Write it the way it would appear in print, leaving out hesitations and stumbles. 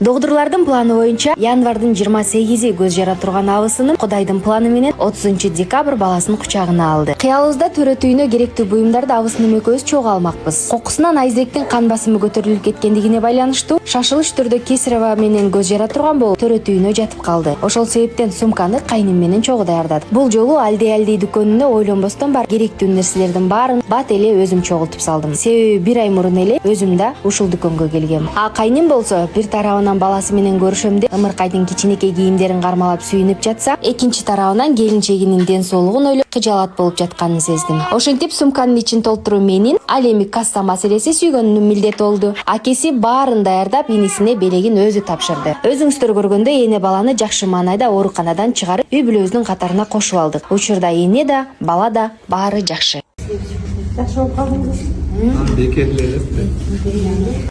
Догдурлардын планы боюнча январдын 28-и көз жара турган абысынын Кудайдын планы менен 30-декабрь баласын кучагына алды. Кыялыбызда төрөт үйүнө керектүү буюмдарды абысыным экөөбүз чогуу алмакпыз. Кокусунан Айзектин кан басымы көтөрүлүп кеткендигине байланыштуу шашылыш түрдө Кесарева менен көз жара турган болуп төрөт үйүнө жатып калды. Ошол себептен сумканы кайным менен чогуу даярдадым. Бул жолу Алди дүкөнүнө ойлонбостон бар керектүү нерселердин баарын бат эле өзүм чогултуп салдым. Себеби 1 ай мурун эле өзүм да ушул дүкөнгө келгем. А кайным болсо бир тарабынан баласы менен көрүшөм деп ымыркайдын кичинекей кийимдерин кармалап сүйүнүп жатса, экинчи тарабынан келинчегинин ден соолугун ойлоп кыжаалат болуп жатканын сездим. Ошентип сумканын ичин толтуруу менин, ал эми касса маселеси сүйгөнүнүн милдети болду. Акеси баарын даярдап, инисине белегин өзү тапшырды. Өзүңүздөр көргөндөй эне баланы жакшы маанайда ооруканадан чыгарып, үй бүлөбүздүн катарына кошуп алдык. Учурда эне да, бала да баары жакшы. Жакшы болуп калдыңыз.